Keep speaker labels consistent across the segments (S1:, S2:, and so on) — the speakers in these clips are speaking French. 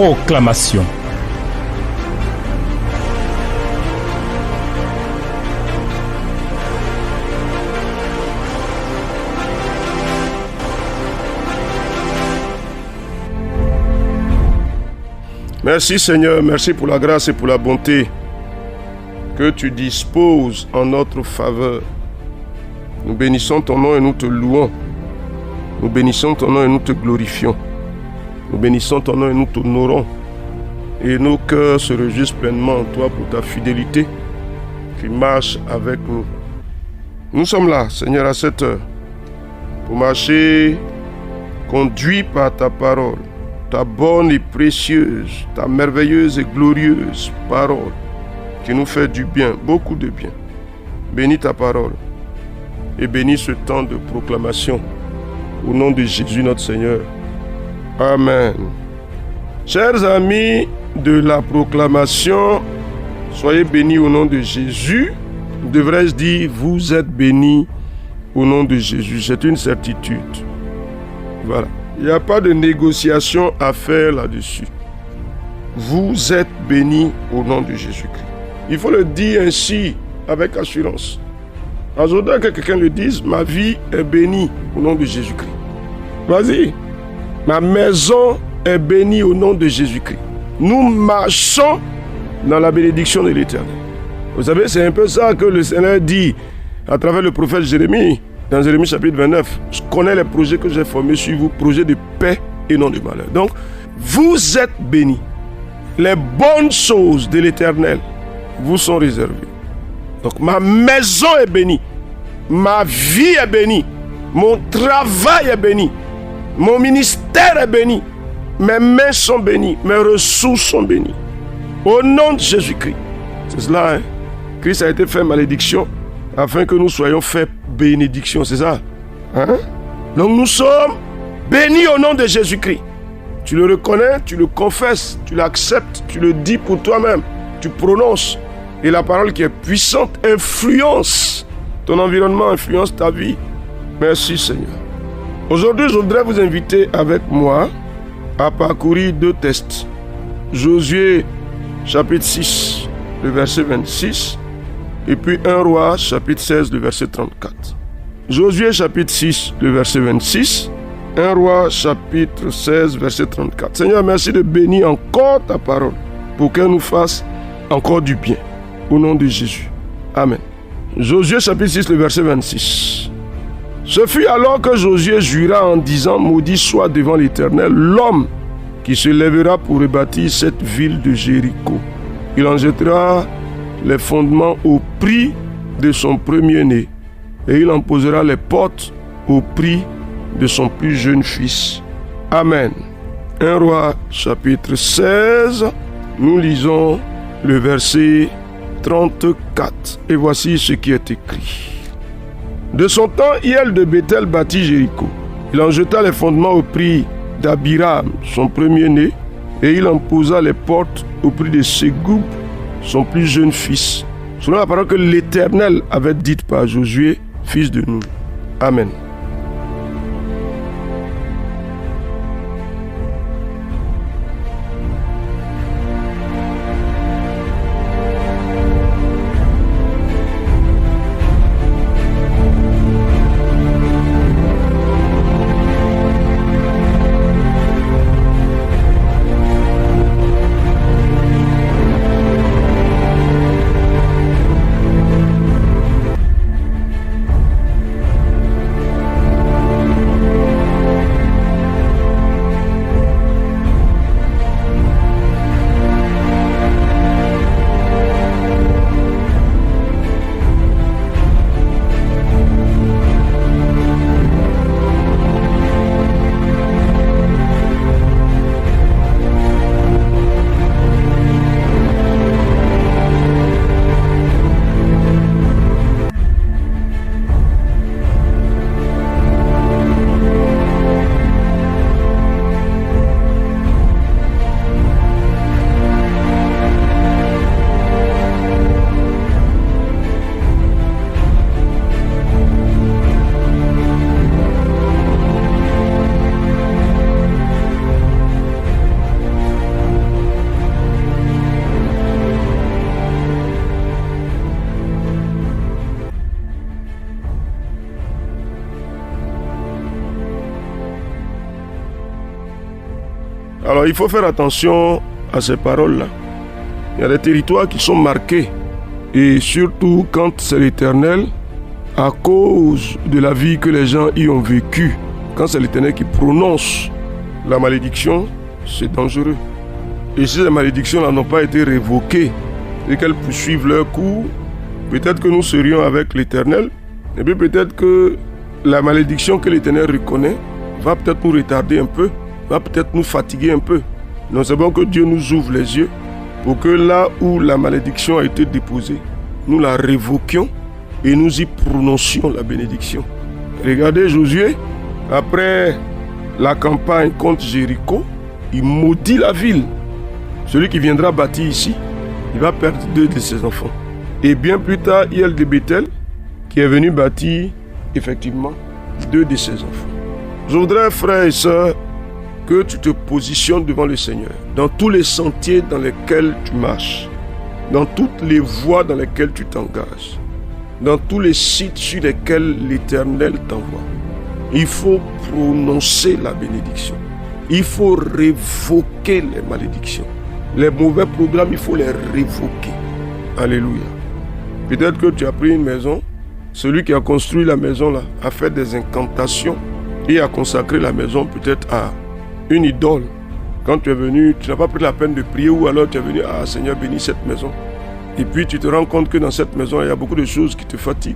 S1: Proclamation.
S2: Merci Seigneur, merci pour la grâce et pour la bonté que tu disposes en notre faveur. Nous bénissons ton nom et nous te louons. Nous bénissons ton nom et nous te glorifions. Nous bénissons ton nom et nous t'honorons. Et nos cœurs se réjouissent pleinement en toi pour ta fidélité qui marche avec nous. Nous sommes là, Seigneur, à cette heure, pour marcher conduit par ta parole, ta bonne et précieuse, ta merveilleuse et glorieuse parole qui nous fait du bien, beaucoup de bien. Bénis ta parole et bénis ce temps de proclamation au nom de Jésus notre Seigneur. Amen. Chers amis de la proclamation, soyez bénis au nom de Jésus. Devrais-je dire, vous êtes bénis au nom de Jésus. C'est une certitude. Voilà. Il n'y a pas de négociation à faire là-dessus. Vous êtes bénis au nom de Jésus-Christ. Il faut le dire ainsi, avec assurance. Aujourd'hui, que quelqu'un le dise, ma vie est bénie au nom de Jésus-Christ. Vas-y. Ma maison est bénie au nom de Jésus-Christ. Nous marchons dans la bénédiction de l'Éternel. Vous savez, c'est un peu ça que le Seigneur dit à travers le prophète Jérémie, dans Jérémie chapitre 29. Je connais les projets que j'ai formés sur vous, projets de paix et non de malheur. Donc, vous êtes bénis. Les bonnes choses de l'Éternel vous sont réservées. Donc, ma maison est bénie. Ma vie est bénie. Mon travail est béni. Mon ministère est béni. Mes mains sont bénies. Mes ressources sont bénies. Au nom de Jésus-Christ. C'est cela, hein? Christ a été fait malédiction afin que nous soyons faits bénédiction. C'est ça, hein? Donc nous sommes bénis au nom de Jésus-Christ. Tu le reconnais, tu le confesses, tu l'acceptes, tu le dis pour toi-même. Tu prononces. Et la parole qui est puissante influence ton environnement, influence ta vie. Merci Seigneur. Aujourd'hui, je voudrais vous inviter avec moi à parcourir 2 textes. Josué chapitre 6, le verset 26, et puis 1 Roi chapitre 16, le verset 34. Josué chapitre 6, le verset 26, 1 Roi chapitre 16, verset 34. Seigneur, merci de bénir encore ta parole pour qu'elle nous fasse encore du bien. Au nom de Jésus. Amen. Josué chapitre 6, le verset 26. Ce fut alors que Josué jura en disant, maudit soit devant l'Éternel l'homme qui se lèvera pour rebâtir cette ville de Jéricho. Il en jettera les fondements au prix de son premier-né et il en posera les portes au prix de son plus jeune fils. Amen. 1 Roi chapitre 16, nous lisons le verset 34. Et voici ce qui est écrit. De son temps, Hiel de Béthel bâtit Jéricho. Il en jeta les fondements au prix d'Abiram, son premier-né, et il en posa les portes au prix de Ségoub, son plus jeune fils, selon la parole que l'Éternel avait dite par Josué, fils de Nun. Amen. Alors il faut faire attention à ces paroles-là. Il y a des territoires qui sont marqués. Et surtout quand c'est l'Éternel, à cause de la vie que les gens y ont vécue, quand c'est l'Éternel qui prononce la malédiction, c'est dangereux. Et si les malédictions n'ont pas été révoquées et qu'elles poursuivent leur cours, peut-être que nous serions avec l'Éternel, et puis peut-être que la malédiction que l'Éternel reconnaît va peut-être nous retarder un peu, va peut-être nous fatiguer un peu. Donc c'est bon que Dieu nous ouvre les yeux pour que là où la malédiction a été déposée, nous la révoquions et nous y prononcions la bénédiction. Regardez Josué, après la campagne contre Jéricho, il maudit la ville. Celui qui viendra bâtir ici, il va perdre 2 de ses enfants. Et bien plus tard, il y a le de Bethel qui est venu bâtir effectivement 2 de ses enfants. Je voudrais, frères et sœurs, que tu te positionnes devant le Seigneur, dans tous les sentiers dans lesquels tu marches, dans toutes les voies dans lesquelles tu t'engages, dans tous les sites sur lesquels l'Éternel t'envoie. Il faut prononcer la bénédiction. Il faut révoquer les malédictions. Les mauvais programmes, il faut les révoquer. Alléluia. Peut-être que tu as pris une maison, celui qui a construit la maison là a fait des incantations et a consacré la maison peut-être à une idole. Quand tu es venu, tu n'as pas pris la peine de prier ou alors tu es venu, ah Seigneur, bénis cette maison. Et puis tu te rends compte que dans cette maison, il y a beaucoup de choses qui te fatiguent.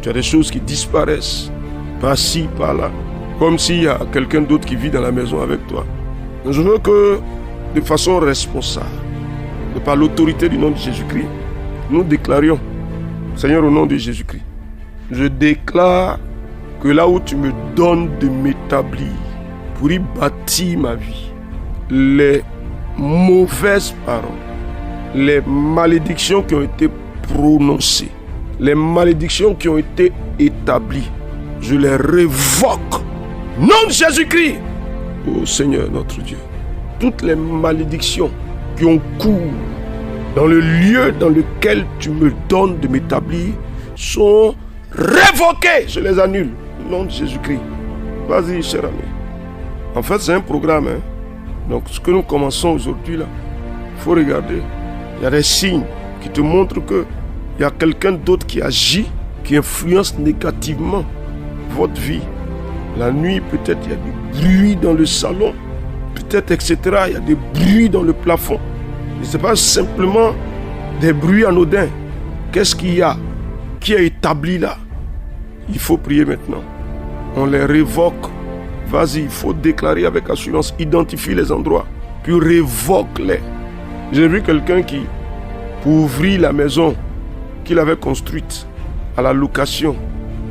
S2: Tu as des choses qui disparaissent, par-ci, par-là, comme s'il y a quelqu'un d'autre qui vit dans la maison avec toi. Je veux que, de façon responsable, de par l'autorité du nom de Jésus-Christ, nous déclarions, Seigneur, au nom de Jésus-Christ, je déclare que là où tu me donnes de m'établir pour y bâtir ma vie, les mauvaises paroles, les malédictions qui ont été prononcées, les malédictions qui ont été établies, je les révoque. Nom de Jésus-Christ, ô Seigneur notre Dieu, toutes les malédictions qui ont cours dans le lieu dans lequel tu me donnes de m'établir sont révoquées. Je les annule. Au nom de Jésus-Christ. Vas-y, cher ami. En fait, c'est un programme. Donc, ce que nous commençons aujourd'hui, là, il faut regarder. Il y a des signes qui te montrent qu'il y a quelqu'un d'autre qui agit, qui influence négativement votre vie. La nuit, peut-être, il y a du bruit dans le salon. Peut-être, etc. Il y a des bruits dans le plafond. Et ce n'est pas simplement des bruits anodins. Qu'est-ce qu'il y a qui est établi là? Il faut prier maintenant. On les révoque. Vas-y, il faut déclarer avec assurance. Identifie les endroits. Puis révoque-les. J'ai vu quelqu'un qui, pour ouvrir la maison qu'il avait construite à la location,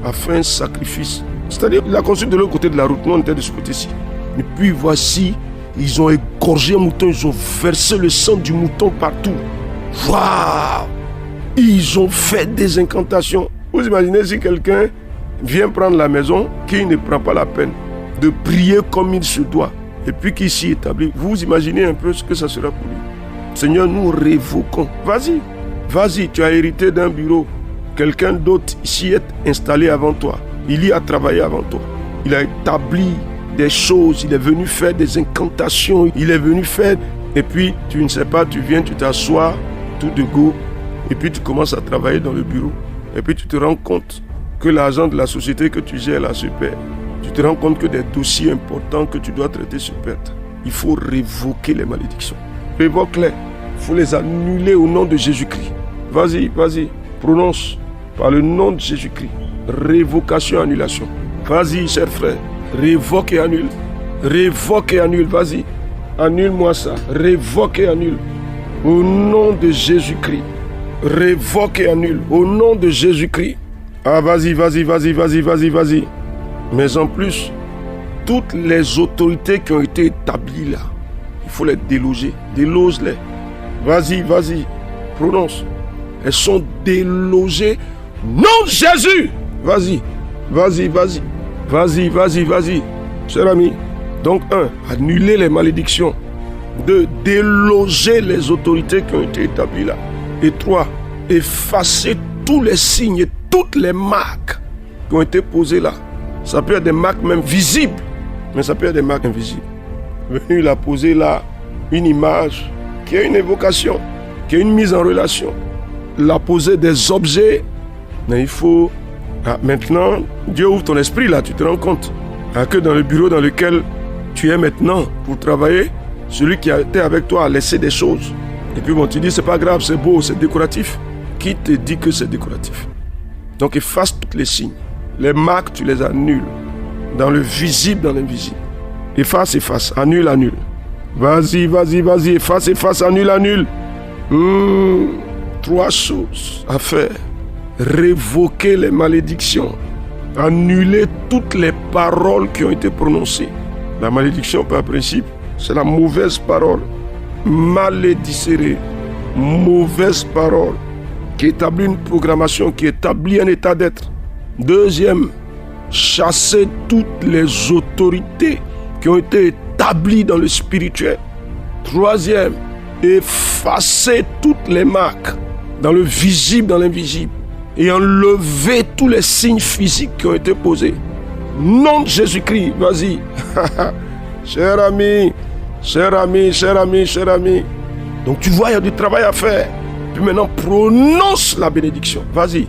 S2: a fait un sacrifice. C'est-à-dire, il a construit de l'autre côté de la route. Nous, on était de ce côté-ci. Et puis voici, ils ont égorgé un mouton. Ils ont versé le sang du mouton partout. Waouh! Ils ont fait des incantations. Vous imaginez si quelqu'un vient prendre la maison, qui ne prend pas la peine de prier comme il se doit, et puis qui s'y établit. Vous imaginez un peu ce que ça sera pour lui. Seigneur, nous révoquons. Vas-y, vas-y, tu as hérité d'un bureau. Quelqu'un d'autre s'y est installé avant toi. Il y a travaillé avant toi. Il a établi des choses. Il est venu faire des incantations. Il est venu faire... Et puis, tu ne sais pas, tu viens, tu t'assois tout de go. Et puis, tu commences à travailler dans le bureau. Et puis, tu te rends compte que l'argent de la société que tu gères là se perd. Tu te rends compte que des dossiers importants que tu dois traiter se perdent. Il faut révoquer les malédictions. Révoque-les. Il faut les annuler au nom de Jésus-Christ. Vas-y, vas-y. Prononce par le nom de Jésus-Christ. Révocation, annulation. Vas-y, cher frère. Révoque et annule. Révoque et annule. Vas-y. Annule-moi ça. Révoque et annule. Au nom de Jésus-Christ. Révoque et annule. Au nom de Jésus-Christ. Ah, vas-y, vas-y, vas-y, vas-y, vas-y, vas-y. Mais en plus, toutes les autorités qui ont été établies là, il faut les déloger. Déloge-les. Vas-y, vas-y. Prononce. Elles sont délogées. Nom de Jésus. Vas-y. Vas-y, vas-y. Vas-y, vas-y, vas-y. Cher ami. Donc, 1. Annuler les malédictions. 2. Déloger les autorités qui ont été établies là. Et 3. Effacer tous les signes et toutes les marques qui ont été posées là. Ça peut être des marques même visibles, mais ça peut être des marques invisibles. venu la poser là, une image qui est une évocation, qui est une mise en relation. La poser des objets, mais il faut... maintenant, Dieu ouvre ton esprit là, tu te rends compte que dans le bureau dans lequel tu es maintenant pour travailler, celui qui a été avec toi a laissé des choses. Et puis bon, tu dis c'est pas grave, c'est beau, c'est décoratif. Qui te dit que c'est décoratif? Donc efface tous les signes. Les marques, tu les annules. Dans le visible, dans l'invisible. Efface, efface, annule, annule. Vas-y, vas-y, vas-y, efface, efface, annule, annule. 3 choses à faire. Révoquer les malédictions. Annuler toutes les paroles qui ont été prononcées. La malédiction, par principe, c'est la mauvaise parole. Malédicérée. Mauvaise parole. Qui établit une programmation, qui établit un état d'être. Deuxième, chasser toutes les autorités qui ont été établies dans le spirituel. Troisième, effacer toutes les marques dans le visible, dans l'invisible. Et enlever tous les signes physiques qui ont été posés. Nom de Jésus-Christ, vas-y. Cher ami, cher ami, cher ami, cher ami. Donc tu vois, il y a du travail à faire. Puis maintenant, prononce la bénédiction. Vas-y.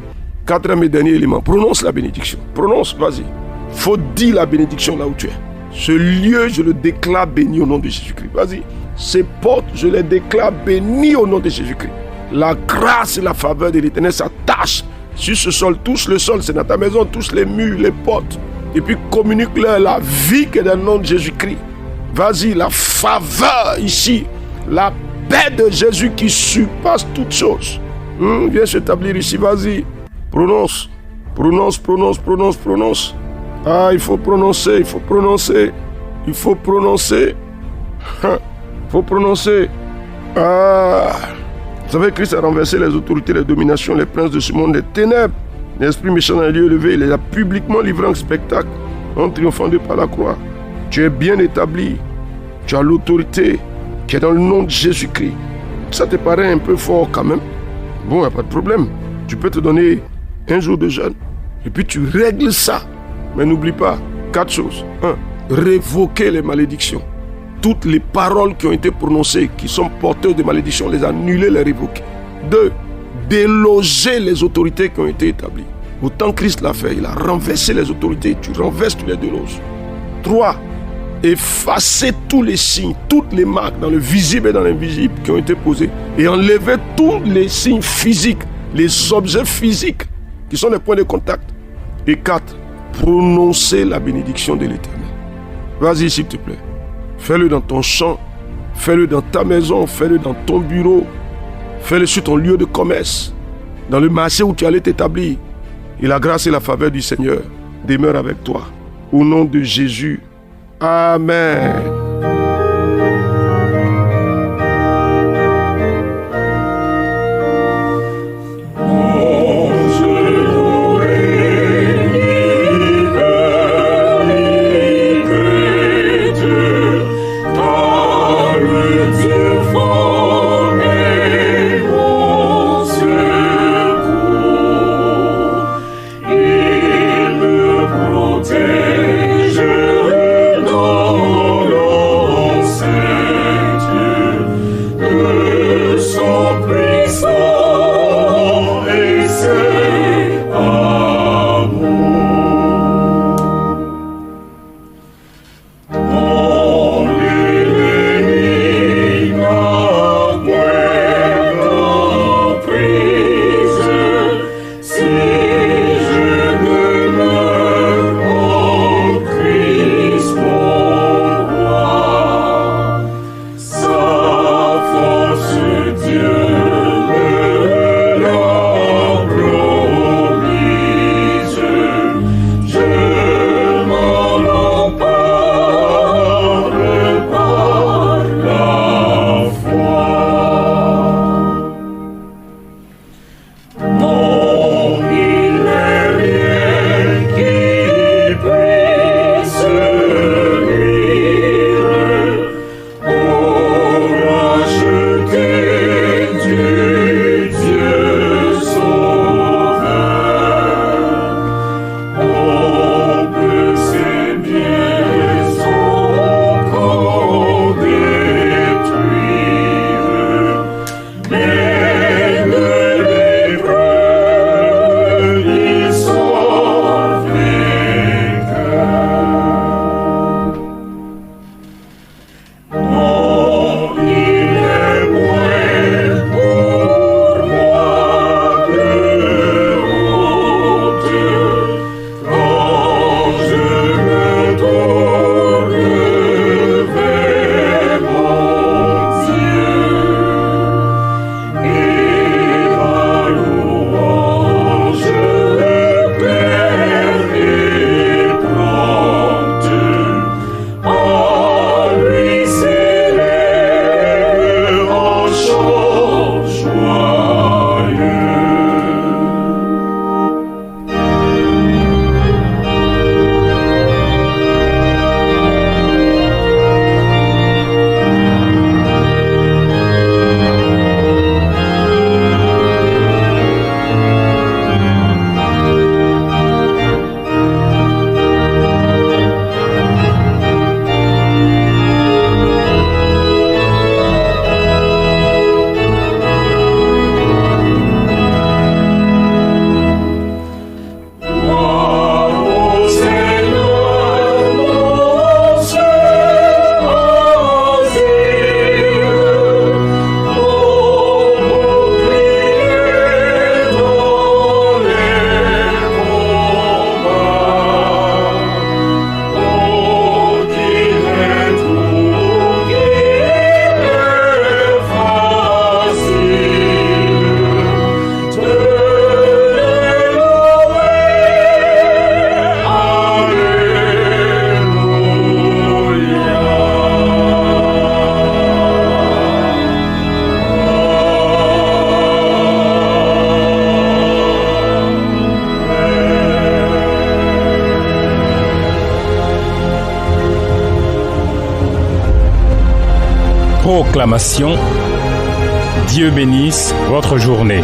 S2: 4e et dernier élément. Prononce la bénédiction. Prononce, vas-y. Faut dire la bénédiction là où tu es. Ce lieu, je le déclare béni au nom de Jésus-Christ. Vas-y. Ces portes, je les déclare bénies au nom de Jésus-Christ. La grâce et la faveur de l'Éternel s'attachent sur ce sol. Touche le sol, c'est dans ta maison. Touche les murs, les portes. Et puis communique-leur la vie qui est dans le nom de Jésus-Christ. Vas-y, la faveur ici. La paix de Jésus qui surpasse toutes choses. Viens s'établir ici, vas-y. Prononce, prononce, prononce, prononce, prononce. Ah, il faut prononcer, il faut prononcer. Il faut prononcer. Il faut prononcer. Ah. Vous savez, Christ a renversé les autorités, les dominations, les princes de ce monde, les ténèbres. L'esprit méchant dans les lieux élevés, il les a publiquement livrés en spectacle, en triomphant de par la croix. Tu es bien établi. Tu as l'autorité qui est dans le nom de Jésus-Christ. Ça te paraît un peu fort quand même. Bon, il n'y a pas de problème. Tu peux te donner un jour de jeûne. Et puis tu règles ça. Mais n'oublie pas 4 choses. 1. Révoquer les malédictions. Toutes les paroles qui ont été prononcées, qui sont porteuses de malédictions, les annuler, les révoquer. 2. Déloger les autorités qui ont été établies. Autant Christ l'a fait, il a renversé les autorités. Tu renverses, tu les déloges. 3. Effacer tous les signes, toutes les marques dans le visible et dans l'invisible qui ont été posées. Et enlever tous les signes physiques, les objets physiques qui sont les points de contact. Et 4. Prononcer la bénédiction de l'Éternel. Vas-y s'il te plaît. Fais-le dans ton champ, fais-le dans ta maison, fais-le dans ton bureau, fais-le sur ton lieu de commerce, dans le marché où tu allais t'établir. Et la grâce et la faveur du Seigneur demeurent avec toi. Au nom de Jésus. Amen.
S1: Protège dans Proclamation. Dieu bénisse votre journée.